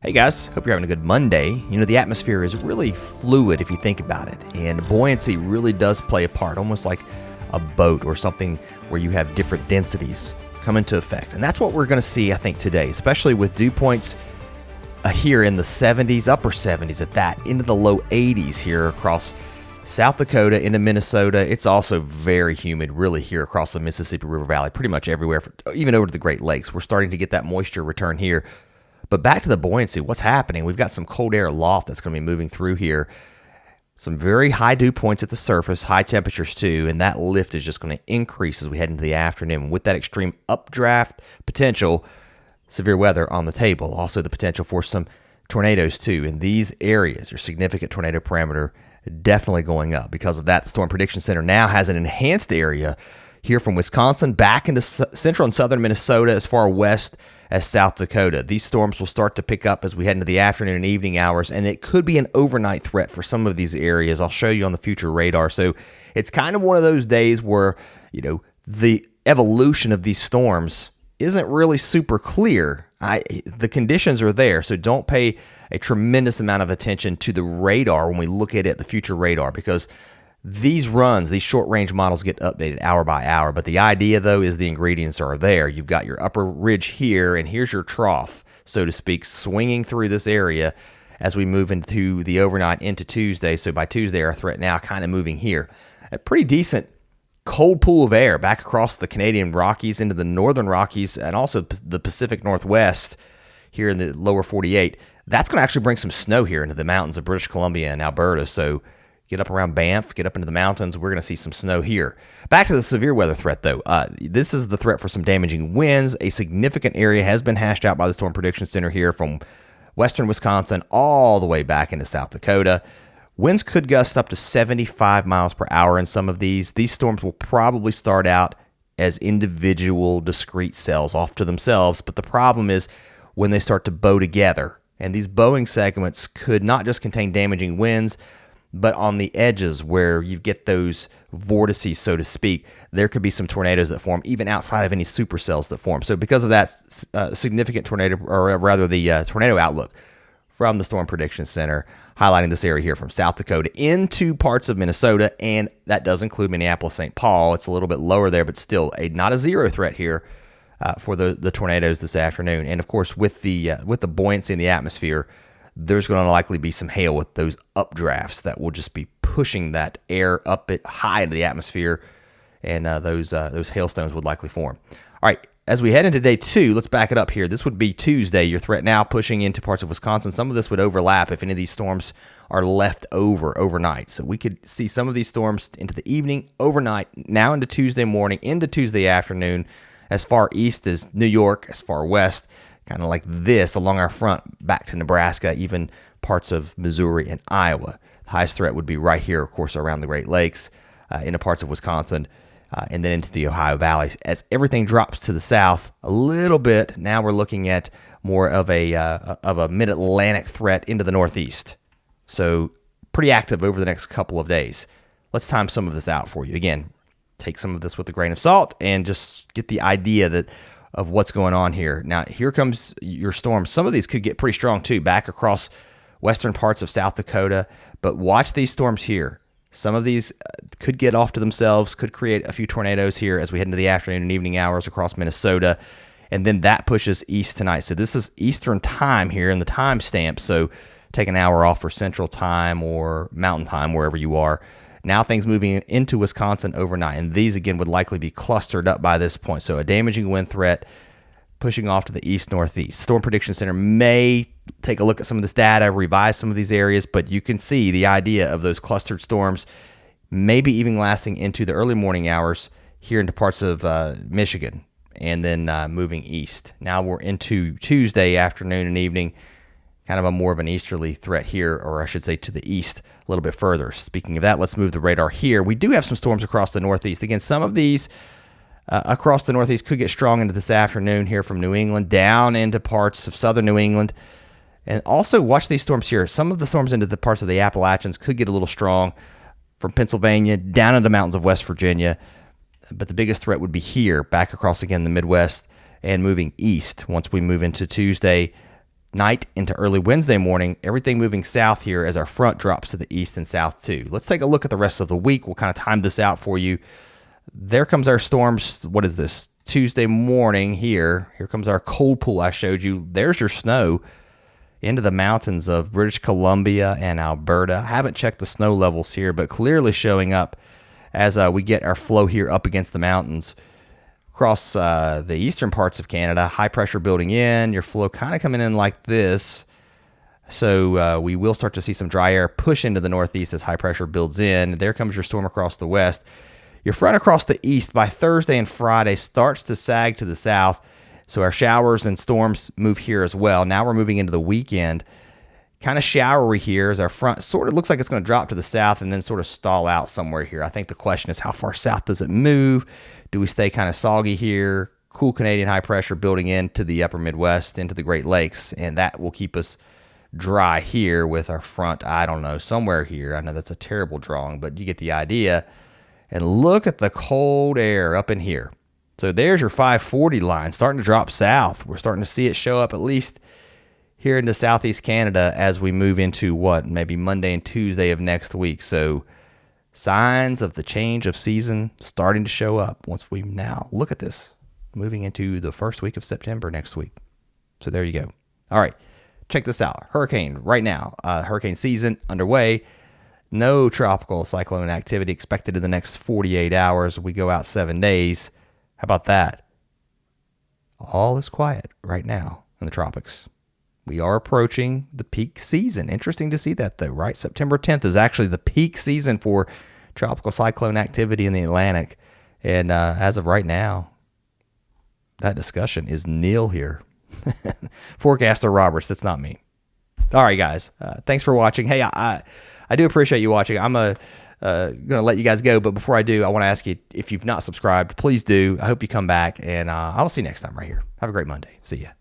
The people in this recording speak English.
Hey guys, hope you're having a good Monday. You know, the atmosphere is really fluid if you think about it, and buoyancy really does play a part, almost like a boat or something where you have different densities come into effect. And that's what we're going to see, I think, today, especially with dew points here in the 70s, upper 70s at that, into the low 80s here across South Dakota into Minnesota. It's also very humid really here across the Mississippi River Valley, pretty much everywhere, even over to the Great Lakes. We're starting to get that moisture return here. But back to the buoyancy, what's happening? We've got some cold air loft that's going to be moving through here. Some very high dew points at the surface, high temperatures too, and that lift is just going to increase as we head into the afternoon. With that extreme updraft potential, severe weather on the table. Also the potential for some tornadoes too. In these areas, your significant tornado parameter definitely going up. Because of that, the Storm Prediction Center now has an enhanced area here from Wisconsin back into central and southern Minnesota as far west as South Dakota. These storms will start to pick up as we head into the afternoon and evening hours, and it could be an overnight threat for some of these areas. I'll show you on the future radar. So it's kind of one of those days where, you know, the evolution of these storms isn't really super clear. The conditions are there, so don't pay a tremendous amount of attention to the radar when we look at it, the future radar, because these runs, these short-range models get updated hour by hour. But the idea, though, is the ingredients are there. You've got your upper ridge here, and here's your trough, so to speak, swinging through this area as we move into the overnight into Tuesday. So by Tuesday, our threat now kind of moving here. A pretty decent cold pool of air back across the Canadian Rockies into the northern Rockies and also the Pacific Northwest here in the lower 48. That's going to actually bring some snow here into the mountains of British Columbia and Alberta. So get up around Banff, get up into the mountains. We're going to see some snow here. Back to the severe weather threat, though. This is the threat for some damaging winds. A significant area has been hashed out by the Storm Prediction Center here from western Wisconsin all the way back into South Dakota. Winds could gust up to 75 miles per hour in some of these. These storms will probably start out as individual discrete cells off to themselves, but the problem is when they start to bow together. And these bowing segments could not just contain damaging winds, but on the edges where you get those vortices, so to speak, there could be some tornadoes that form even outside of any supercells that form. So because of that, significant tornado, or rather the tornado outlook from the Storm Prediction Center, highlighting this area here from South Dakota into parts of Minnesota, and that does include Minneapolis, St. Paul. It's a little bit lower there, but still not a zero threat here for the tornadoes this afternoon. And of course, with the buoyancy in the atmosphere, there's going to likely be some hail with those updrafts that will just be pushing that air up high into the atmosphere, and those hailstones would likely form. All right, as we head into day two, let's back it up here. This would be Tuesday. Your threat now pushing into parts of Wisconsin. Some of this would overlap if any of these storms are left over overnight. So we could see some of these storms into the evening, overnight, now into Tuesday morning, into Tuesday afternoon, as far east as New York, as far west, kind of like this along our front back to Nebraska, even parts of Missouri and Iowa. The highest threat would be right here, of course, around the Great Lakes, into parts of Wisconsin, and then into the Ohio Valley. As everything drops to the south a little bit, now we're looking at more of a mid-Atlantic threat into the northeast. So pretty active over the next couple of days. Let's time some of this out for you. Again, take some of this with a grain of salt and just get the idea of what's going on here. Now, here comes your storm. Some of these could get pretty strong too, back across western parts of South Dakota. But watch these storms here. Some of these could get off to themselves, could create a few tornadoes here as we head into the afternoon and evening hours across Minnesota. And then that pushes east tonight. So this is Eastern time here in the time stamp. So take an hour off for Central time or Mountain time, wherever you are. Now things moving into Wisconsin overnight, and these again would likely be clustered up by this point. So a damaging wind threat pushing off to the east-northeast. Storm Prediction Center may take a look at some of this data, revise some of these areas, but you can see the idea of those clustered storms maybe even lasting into the early morning hours here into parts of Michigan, and then moving east. Now we're into Tuesday afternoon and evening, kind of a more of an easterly threat here, or I should say to the east a little bit further. Speaking of that, let's move the radar here. We do have some storms across the northeast. Again, some of these across the northeast could get strong into this afternoon here from New England down into parts of southern New England. And also watch these storms here. Some of the storms into the parts of the Appalachians could get a little strong from Pennsylvania down into the mountains of West Virginia. But the biggest threat would be here, back across again the Midwest and moving east once we move into Tuesday. night into early Wednesday morning, everything moving south here as our front drops to the east and south too. Let's take a look at the rest of the week. We'll kind of time this out for you. There comes our storms. What is this? Tuesday morning here. Here comes our cold pool I showed you. There's your snow into the mountains of British Columbia and Alberta. I haven't checked the snow levels here, but clearly showing up as we get our flow here up against the mountains. Across the eastern parts of Canada, high pressure building in, your flow kind of coming in like this. So we will start to see some dry air push into the northeast as high pressure builds in. There comes your storm across the west. Your front across the east by Thursday and Friday starts to sag to the south. So our showers and storms move here as well. Now we're moving into the weekend. Kind of showery here as our front sort of looks like it's going to drop to the south and then sort of stall out somewhere here. I think the question is, how far south does it move? Do we stay kind of soggy here? Cool Canadian high pressure building into the upper Midwest, into the Great Lakes, and that will keep us dry here with our front, I don't know, somewhere here. I know that's a terrible drawing, but you get the idea. And look at the cold air up in here. So there's your 540 line starting to drop south. We're starting to see it show up at least here into southeast Canada as we move into maybe Monday and Tuesday of next week. So signs of the change of season starting to show up once we now look at this, moving into the first week of September next week. So there you go. All right, check this out. Hurricane right now, hurricane season underway. No tropical cyclone activity expected in the next 48 hours. We go out 7 days. How about that? All is quiet right now in the tropics. We are approaching the peak season. Interesting to see that, though, right? September 10th is actually the peak season for tropical cyclone activity in the Atlantic. And as of right now, that discussion is nil here. Forecaster Roberts, that's not me. All right, guys. Thanks for watching. Hey, I do appreciate you watching. I'm going to let you guys go. But before I do, I want to ask you, if you've not subscribed, please do. I hope you come back. And I'll see you next time right here. Have a great Monday. See ya.